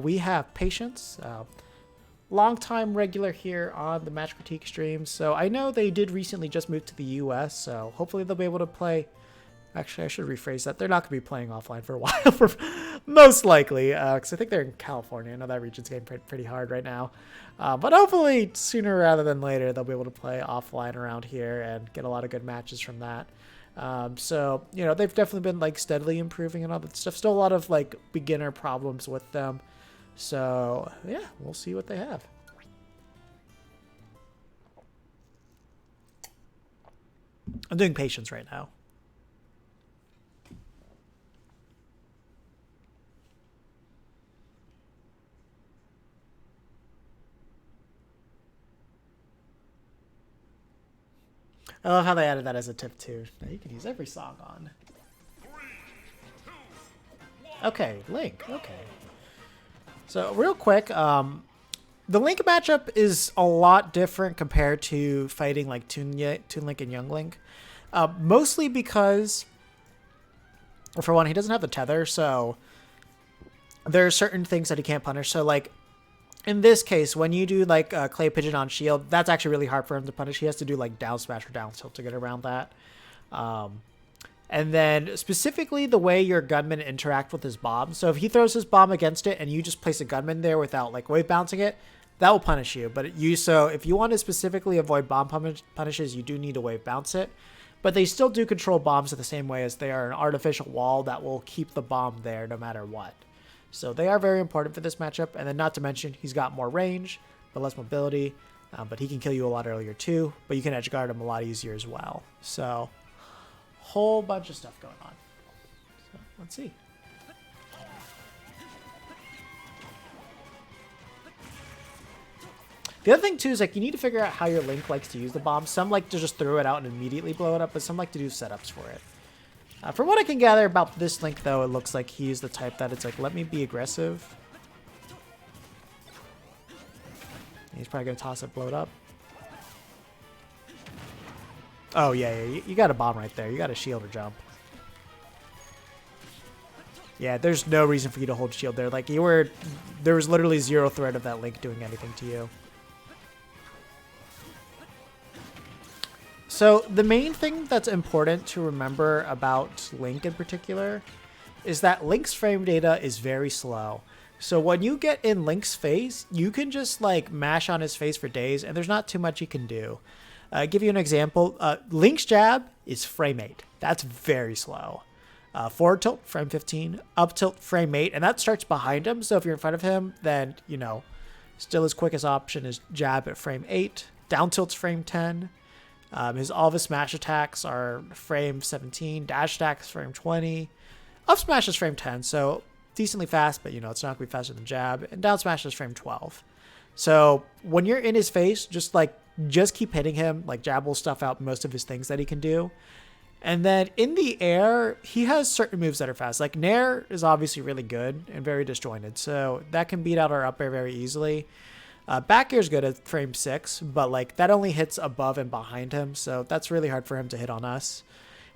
we have Patience, long-time regular here on the Match Critique streams. So I know they did recently just move to the US, so hopefully they'll be able to play. Actually, I should rephrase that. They're not going to be playing offline for a while, for most likely, because I think they're in California. I know that region's getting pretty hard right now. But hopefully, sooner rather than later, they'll be able to play offline around here and get a lot of good matches from that. So, you know, they've definitely been, like, steadily improving and all that stuff. Still a lot of, like, beginner problems with them. So, yeah, we'll see what they have. I'm doing Patience right now. I love how they added that as a tip too. Now you can use every song on. Okay, Link. Okay. So real quick, the Link matchup is a lot different compared to fighting like Toon Link and Young Link. Mostly because, for one, he doesn't have the tether, so there are certain things that he can't punish. So like, in this case, when you do like a Clay Pigeon on shield, that's actually really hard for him to punish. He has to do like down smash or down tilt to get around that. And then specifically the way your gunmen interact with his bomb. So if he throws his bomb against it and you just place a gunman there without like wave bouncing it, that will punish you. But so if you want to specifically avoid bomb punishes, you do need to wave bounce it. But they still do control bombs in the same way as they are an artificial wall that will keep the bomb there no matter what. So they are very important for this matchup. And then not to mention, he's got more range, but less mobility. But he can kill you a lot earlier too. But you can edge guard him a lot easier as well. So whole bunch of stuff going on. So let's see. The other thing too is like you need to figure out how your Link likes to use the bomb. Some like to just throw it out and immediately blow it up, but some like to do setups for it. From what I can gather about this Link, though, it looks like he's the type that it's like, let me be aggressive. He's probably going to toss it, blow it up. Oh, yeah, you got a bomb right there. You got a shield or jump. Yeah, there's no reason for you to hold shield there. Like, there was literally zero threat of that Link doing anything to you. So the main thing that's important to remember about Link in particular is that Link's frame data is very slow. So when you get in Link's face, you can just like mash on his face for days and there's not too much you can do. Give you an example. Link's jab is frame 8. That's very slow. Forward tilt, frame 15. Up tilt, frame 8. And that starts behind him. So if you're in front of him, then, you know, still his quickest option is jab at frame 8. Down tilt's frame 10. All of his smash attacks are frame 17, dash attacks frame 20, up smash is frame 10, so decently fast, but you know it's not going to be faster than jab, and down smash is frame 12. So when you're in his face, just keep hitting him, like jab will stuff out most of his things that he can do. And then in the air, he has certain moves that are fast. Like Nair is obviously really good and very disjointed, so that can beat out our up air very easily. Back air is good at frame 6, but like that only hits above and behind him, so that's really hard for him to hit on us.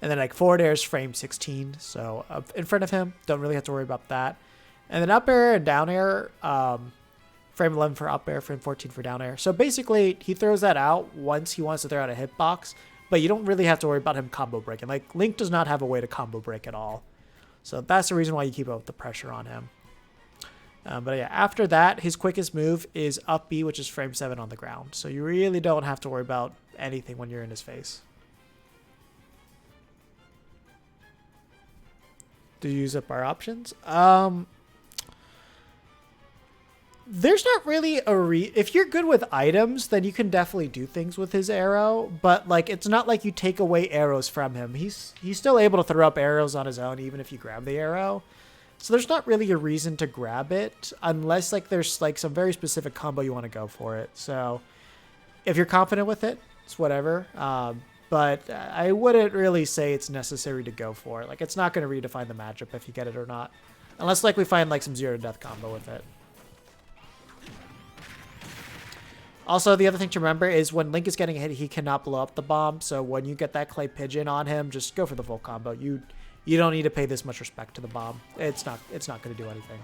And then like forward air is frame 16, so up in front of him, don't really have to worry about that. And then up air and down air, frame 11 for up air, frame 14 for down air. So basically, he throws that out once he wants to throw out a hitbox, but you don't really have to worry about him combo breaking. Like Link does not have a way to combo break at all, so that's the reason why you keep up the pressure on him. But yeah, after that, his quickest move is up B, which is frame 7 on the ground. So you really don't have to worry about anything when you're in his face. Do you use up our options? There's not really if you're good with items, then you can definitely do things with his arrow. But like, it's not like you take away arrows from him. He's still able to throw up arrows on his own, even if you grab the arrow. So there's not really a reason to grab it unless like there's like some very specific combo you want to go for it. So if you're confident with it, it's whatever. But I wouldn't really say it's necessary to go for it. Like it's not going to redefine the matchup if you get it or not. Unless like we find like some zero to death combo with it. Also, the other thing to remember is when Link is getting hit, he cannot blow up the bomb. So when you get that Clay Pigeon on him, just go for the full combo. You don't need to pay this much respect to the bomb. It's not going to do anything.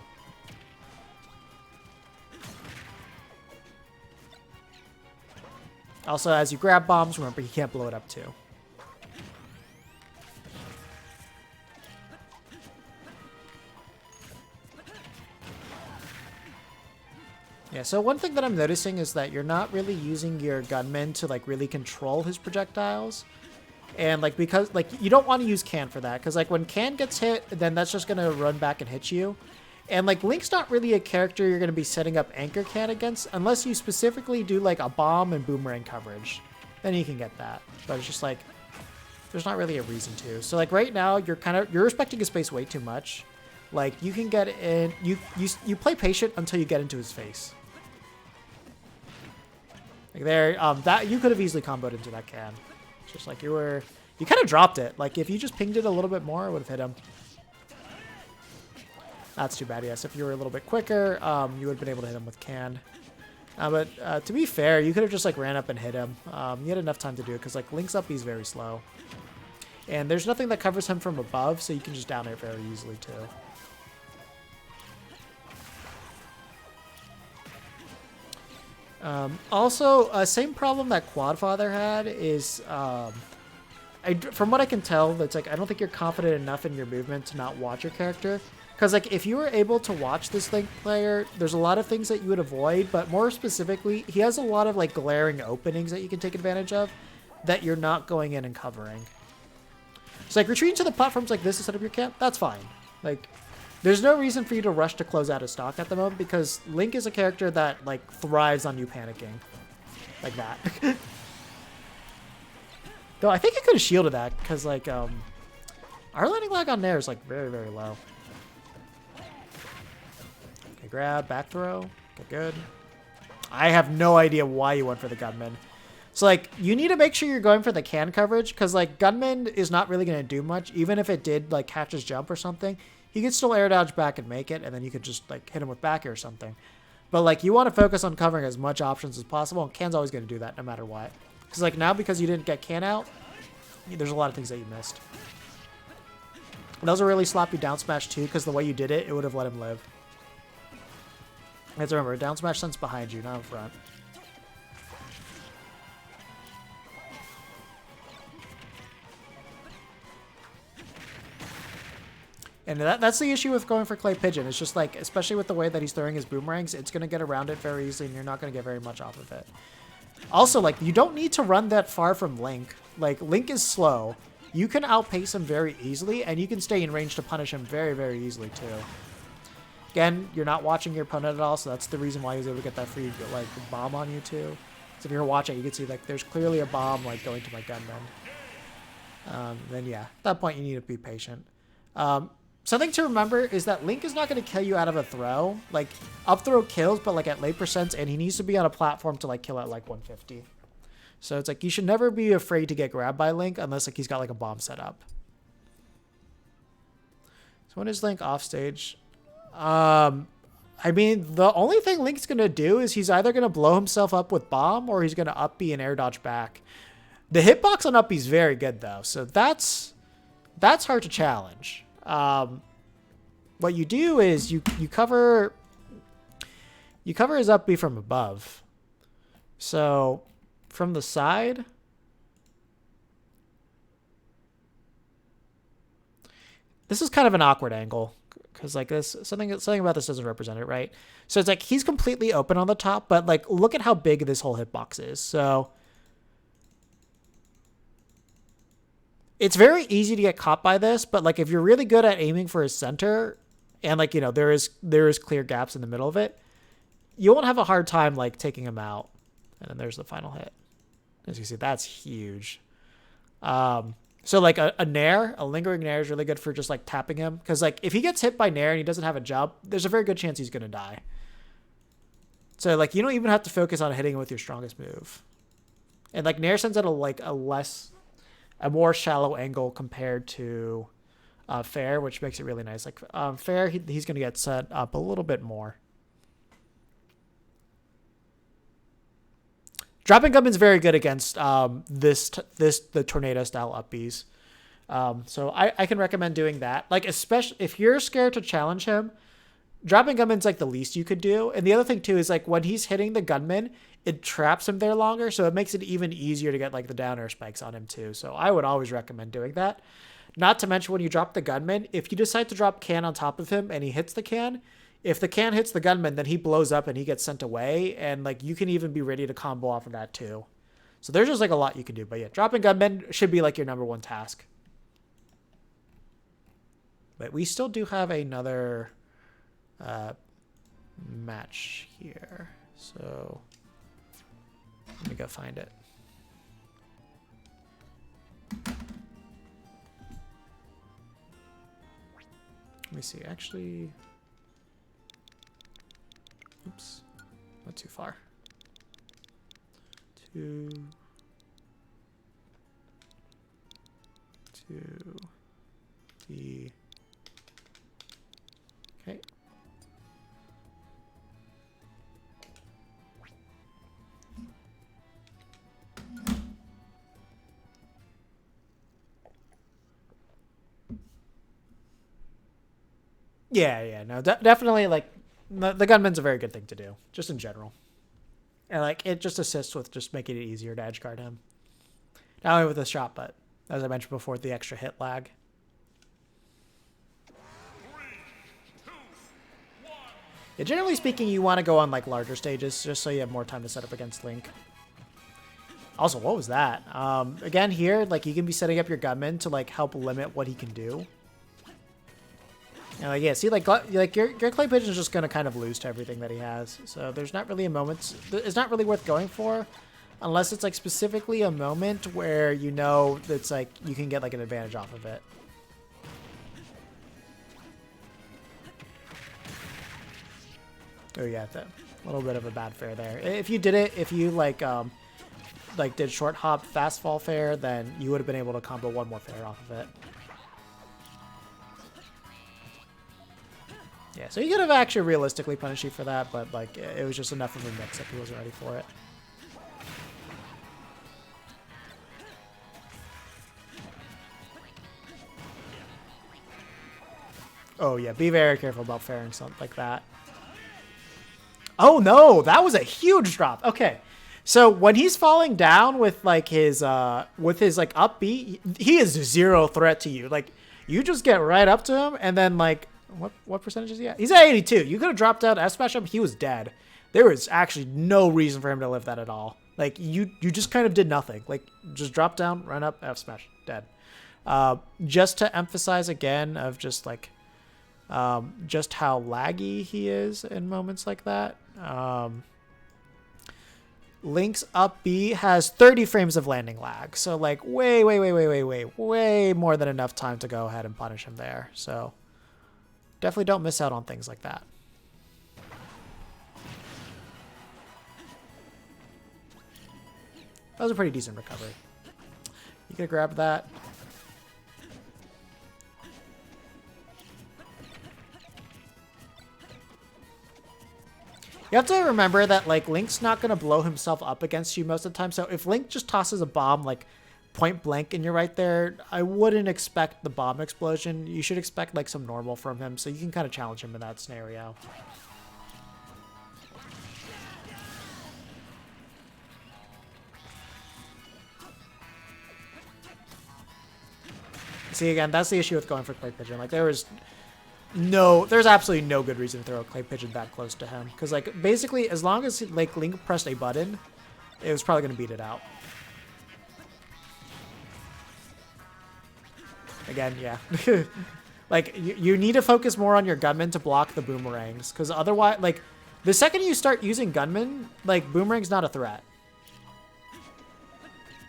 Also, as you grab bombs, remember he can't blow it up too. Yeah, so one thing that I'm noticing is that you're not really using your gunman to like really control his projectiles. And like, because like you don't want to use Can for that, because like when Can gets hit, then that's just gonna run back and hit you. And like Link's not really a character you're gonna be setting up Anchor Can against unless you specifically do like a bomb and boomerang coverage. Then you can get that. But it's just like there's not really a reason to. So like right now you're respecting his space way too much. Like you can get in, you play patient until you get into his face. Like there, that you could have easily comboed into that Can. It's just like you kind of dropped it. Like if you just pinged it a little bit more, it would have hit him. That's too bad. Yes, if you were a little bit quicker, you would have been able to hit him with Can. But to be fair, you could have just like ran up and hit him. You had enough time to do it because like Link's up, he's very slow, and there's nothing that covers him from above, so you can just down it very easily too. Also, same problem that Quadfather had is, from what I can tell, that's like I don't think you're confident enough in your movement to not watch your character. Because like if you were able to watch this Link player, there's a lot of things that you would avoid, but more specifically, he has a lot of like glaring openings that you can take advantage of that you're not going in and covering. So like retreating to the platforms like this to set up your camp, that's fine. Like there's no reason for you to rush to close out of stock at the moment because Link is a character that like thrives on you panicking. Like that. Though I think I could have shielded that because like our landing lag on there is like very, very low. Okay, grab, back throw. Okay, good. I have no idea why you went for the gunman. So like you need to make sure you're going for the Can coverage because like gunman is not really going to do much. Even if it did like catch his jump or something, he could still air dodge back and make it, and then you could just like hit him with back air or something. But like you want to focus on covering as much options as possible, and Can's always going to do that no matter what. Because like now, because you didn't get Can out, there's a lot of things that you missed. And that was a really sloppy down smash too, because the way you did it, it would have let him live. You have to remember, down smash sends behind you, not in front. And that's the issue with going for Clay Pigeon. It's just like, especially with the way that he's throwing his boomerangs, it's going to get around it very easily and you're not going to get very much off of it. Also, like, you don't need to run that far from Link. Like, Link is slow. You can outpace him very easily and you can stay in range to punish him very, very easily too. Again, you're not watching your opponent at all, so that's the reason why he was able to get that free, like, bomb on you too. So if you're watching, you can see, like, there's clearly a bomb, like, going to my gunman. Then, yeah, at that point, you need to be patient. Something to remember is that Link is not going to kill you out of a throw. Like, up throw kills, but like at late percents, and he needs to be on a platform to like kill at like 150. So it's like you should never be afraid to get grabbed by Link unless like he's got like a bomb set up. So when is Link off stage? I mean, the only thing Link's going to do is he's either going to blow himself up with bomb or he's going to up B and air dodge back. The hitbox on up B is very good though, so that's hard to challenge. What you do is you cover his up B from above. So from the side, this is kind of an awkward angle because like this something about this doesn't represent it right. So it's like he's completely open on the top, but like look at how big this whole hitbox is. So it's very easy to get caught by this, but like if you're really good at aiming for his center and like, you know, there is clear gaps in the middle of it, you won't have a hard time like taking him out. And then there's the final hit. As you see, that's huge. So like a nair, a lingering nair is really good for just like tapping him. Cause like if he gets hit by nair and he doesn't have a jump, there's a very good chance he's going to die. So like, you don't even have to focus on hitting him with your strongest move. And like nair sends at a more shallow angle compared to fair, which makes it really nice. Like fair, he's going to get set up a little bit more. Dropping Gunman's very good against the tornado style up Bs. So I can recommend doing that. Like especially if you're scared to challenge him, dropping Gunman's like the least you could do. And the other thing too is like when he's hitting the gunman, it traps him there longer, so it makes it even easier to get like the down air spikes on him too. So I would always recommend doing that. Not to mention when you drop the gunman, if you decide to drop can on top of him and he hits the can, if the can hits the gunman, then he blows up and he gets sent away, and like you can even be ready to combo off of that too. So there's just like a lot you can do. But yeah, dropping gunman should be like your #1 task. But we still do have another match here. So let me go find it. Let me see, actually. Oops, not too far. To the, okay. Yeah, no, definitely, like, the gunman's a very good thing to do, just in general. And, like, it just assists with just making it easier to edgeguard him. Not only with the shot, but, as I mentioned before, the extra hit lag. 3, 2, 1. Yeah, generally speaking, you want to go on, like, larger stages, just so you have more time to set up against Link. Also, what was that? Again, here, like, you can be setting up your gunman to, like, help limit what he can do. And like, yeah, see, like your clay pigeon is just gonna kind of lose to everything that he has. So there's not really a moment. It's not really worth going for, unless it's like specifically a moment where you know that's like you can get like an advantage off of it. Oh yeah, a little bit of a bad fair there. If you did it, if you like did short hop fast fall fair, then you would have been able to combo one more fair off of it. Yeah, so he could have actually realistically punished you for that, but like it was just enough of a mix-up he wasn't ready for it. Oh yeah, be very careful about fairing something like that. Oh no, that was a huge drop. Okay, so when he's falling down with like his like up B, he is 0 threat to you. Like you just get right up to him, and then like. What percentage is he at? He's at 82. You could have dropped out, F smash him. He was dead. There was actually no reason for him to live that at all. Like you just kind of did nothing. Like just drop down, run up, F smash, dead. Just to emphasize again of just like just how laggy he is in moments like that. Link's up B has 30 frames of landing lag, so like way more than enough time to go ahead and punish him there. So. Definitely don't miss out on things like that. That was a pretty decent recovery. You could grab that. You have to remember that like Link's not going to blow himself up against you most of the time. So if Link just tosses a bomb like point blank and you're right there, I wouldn't expect the bomb explosion. You should expect like some normal from him, so you can kind of challenge him in that scenario. See, again, that's the issue with going for clay pigeon. Like there's absolutely no good reason to throw a clay pigeon that close to him, because like basically as long as like Link pressed a button, it was probably going to beat it out. Again, yeah. Like, you need to focus more on your gunman to block the boomerangs. Because otherwise, like, the second you start using gunman, like, boomerang's not a threat.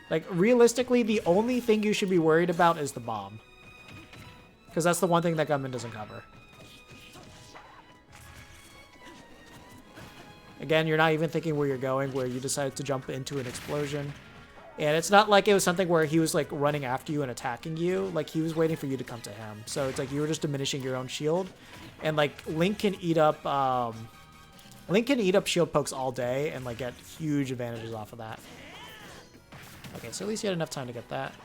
Like, realistically, the only thing you should be worried about is the bomb. Because that's the one thing that gunman doesn't cover. Again, you're not even thinking where you're going, where you decided to jump into an explosion. And it's not like it was something where he was like running after you and attacking you. Like he was waiting for you to come to him. So it's like you were just diminishing your own shield. And like Link can eat up shield pokes all day and like get huge advantages off of that. Okay, so at least you had enough time to get that.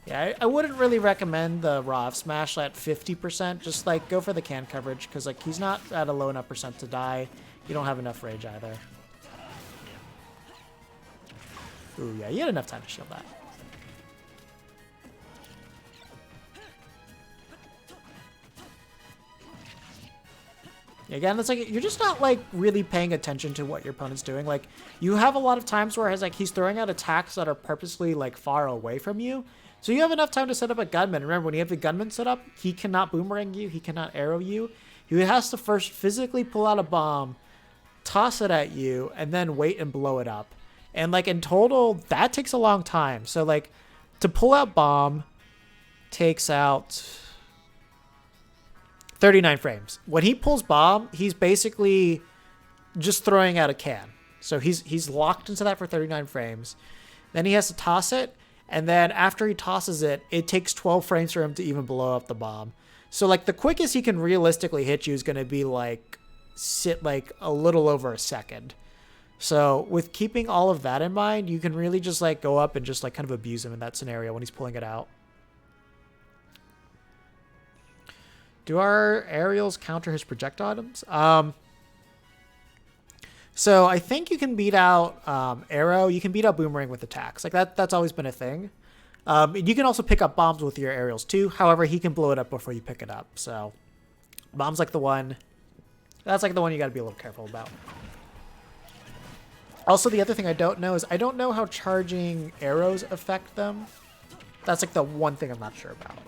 Yeah, I wouldn't really recommend the raw F smash at 50%. Just like go for the can coverage because like he's not at a low enough percent to die. You don't have enough rage either. Ooh, yeah, you had enough time to shield that. Again, it's like you're just not like really paying attention to what your opponent's doing. Like you have a lot of times where he's throwing out attacks that are purposely like far away from you. So you have enough time to set up a gunman. Remember, when you have the gunman set up, he cannot boomerang you, he cannot arrow you. He has to first physically pull out a bomb, toss it at you, and then wait and blow it up. And like in total, that takes a long time. So like to pull out bomb takes out 39 frames. When he pulls bomb, he's basically just throwing out a can. So he's locked into that for 39 frames. Then he has to toss it, and then after he tosses it, it takes 12 frames for him to even blow up the bomb. So like the quickest he can realistically hit you is going to be like a little over a second. So with keeping all of that in mind, you can really just like go up and just like kind of abuse him in that scenario when he's pulling it out. Do our aerials counter his projectile items? So I think you can beat out arrow. You can beat out boomerang with attacks. Like that's always been a thing. You can also pick up bombs with your aerials too. However, he can blow it up before you pick it up. So bomb's like the one. That's like the one you got to be a little careful about. Also, the other thing I don't know is I don't know how charging arrows affect them. That's like the one thing I'm not sure about.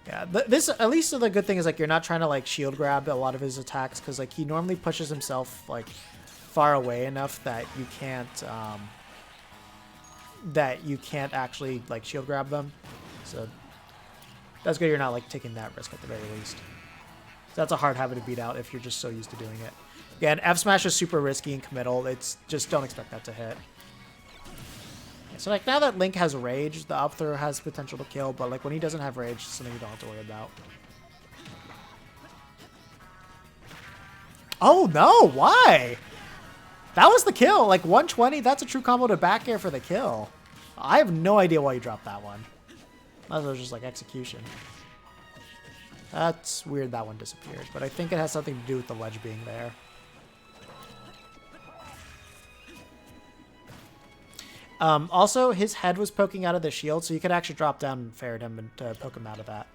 Yeah, this at least the good thing is like you're not trying to like shield grab a lot of his attacks because like he normally pushes himself like far away enough that you can't actually like shield grab them. So that's good. You're not like taking that risk at the very least. So that's a hard habit to beat out if you're just so used to doing it. Again, F smash is super risky and committal. It's just don't expect that to hit. So like now that Link has rage, the up throw has potential to kill, but like when he doesn't have rage, it's something you don't have to worry about. Oh no, why? That was the kill. Like 120, that's a true combo to back air for the kill. I have no idea why you dropped that one. That was just like execution. That's weird that one disappeared, but I think it has something to do with the ledge being there. Also, his head was poking out of the shield, so you could actually drop down and ferret him and poke him out of that.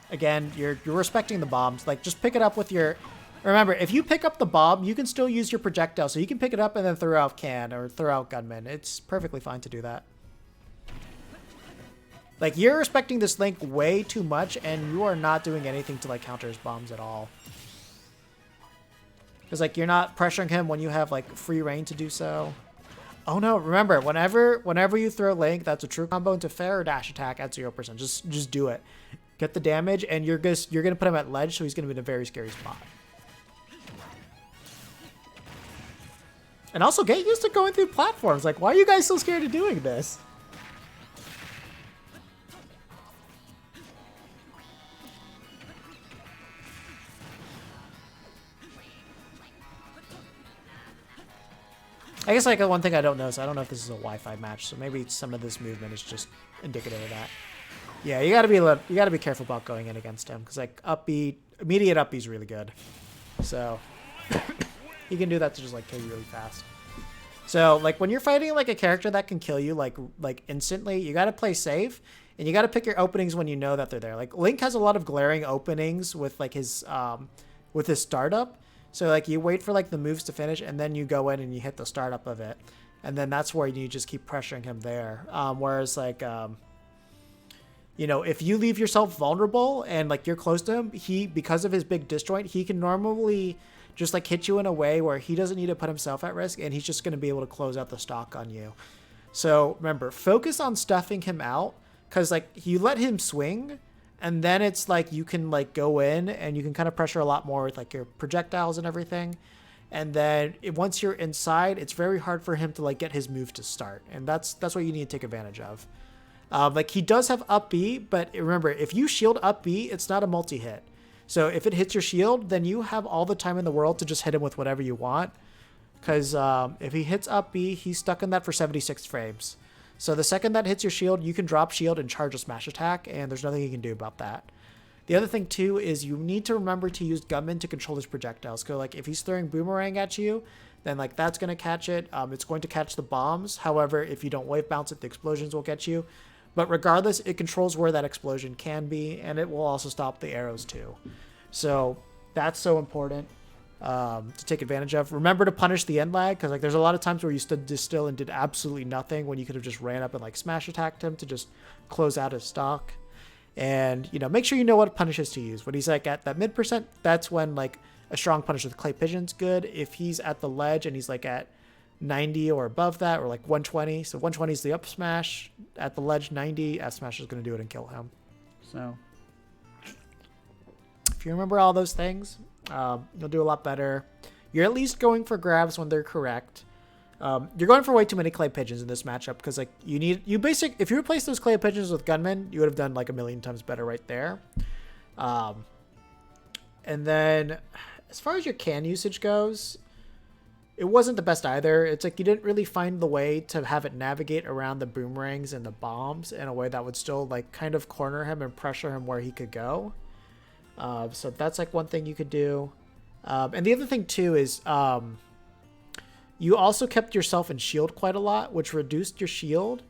Again, you're respecting the bombs. Like, just pick it up with your... Remember, if you pick up the bomb, you can still use your projectile, so you can pick it up and then throw out can or throw out gunman. It's perfectly fine to do that. Like, you're respecting this Link way too much, and you are not doing anything to, like, counter his bombs at all. Because, like, you're not pressuring him when you have, like, free reign to do so. Oh, no. Remember, whenever you throw Link, that's a true combo into fair or dash attack at 0%. Just do it. Get the damage, and you're going to put him at ledge, so he's going to be in a very scary spot. And also, get used to going through platforms. Like, why are you guys so scared of doing this? I guess like one thing I don't know is I don't know if this is a Wi-Fi match, so maybe some of this movement is just indicative of that. Yeah, you gotta be careful about going in against him because like immediate up B is really good, so he can do that to just like kill you really fast. So like when you're fighting like a character that can kill you like instantly, you gotta play safe and you gotta pick your openings when you know that they're there. Like Link has a lot of glaring openings with like his startup. So like you wait for like the moves to finish and then you go in and you hit the startup of it. And then that's where you just keep pressuring him there. Whereas like, you know, if you leave yourself vulnerable and like you're close to him, because of his big disjoint, he can normally just like hit you in a way where he doesn't need to put himself at risk and he's just going to be able to close out the stock on you. So remember, focus on stuffing him out because like you let him swing. And then it's like you can like go in and you can kind of pressure a lot more with like your projectiles and everything. And then once you're inside, it's very hard for him to like get his move to start. And that's what you need to take advantage of. Like he does have up B, but remember, if you shield up B, it's not a multi-hit. So if it hits your shield, then you have all the time in the world to just hit him with whatever you want. Because if he hits up B, he's stuck in that for 76 frames. So the second that hits your shield, you can drop shield and charge a smash attack, and there's nothing you can do about that. The other thing too is you need to remember to use Gunman to control his projectiles. So like if he's throwing boomerang at you, then like that's going to catch it. It's going to catch the bombs. However, if you don't wave bounce it, the explosions will get you. But regardless, it controls where that explosion can be, and it will also stop the arrows too. So that's so important to take advantage of. Remember to punish the end lag, because like there's a lot of times where you stood still and did absolutely nothing when you could have just ran up and like smash attacked him to just close out his stock. And make sure you know what punishes to use. When he's like at that mid percent, that's when like a strong punish with clay pigeon's good. If he's at the ledge and he's like at 90 or above that, or like 120, so 120 is the up smash, at the ledge 90, S smash is going to do it and kill him. So if you remember all those things, you'll do a lot better. You're at least going for grabs when they're correct. You're going for way too many clay pigeons in this matchup, because like if you replace those clay pigeons with gunmen, you would have done like a million times better right there. And then as far as your can usage goes, it wasn't the best either. It's like you didn't really find the way to have it navigate around the boomerangs and the bombs in a way that would still like kind of corner him and pressure him where he could go. So that's like one thing you could do. And the other thing too is you also kept yourself in shield quite a lot, which reduced your shield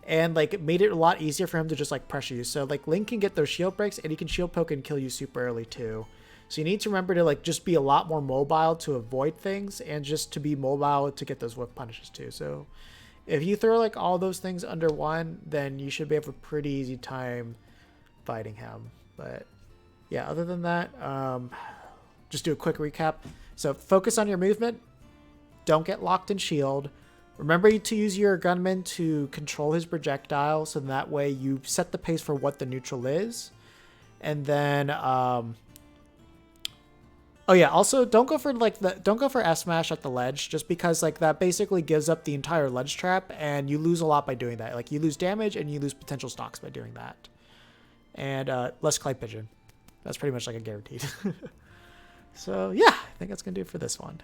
and like it made it a lot easier for him to just like pressure you. So like Link can get those shield breaks, and he can shield poke and kill you super early too. So you need to remember to like just be a lot more mobile to avoid things, and just to be mobile to get those whip punishes too. So if you throw like all those things under one, then you should be have a pretty easy time fighting him. But yeah, other than that, just do a quick recap. So focus on your movement. Don't get locked in shield. Remember to use your gunman to control his projectile, so that way you set the pace for what the neutral is. And then oh yeah, also don't go for S smash at the ledge, just because like that basically gives up the entire ledge trap, and you lose a lot by doing that. Like you lose damage and you lose potential stocks by doing that. And less clay pigeon. That's pretty much like a guaranteed. So yeah, I think that's gonna do it for this one.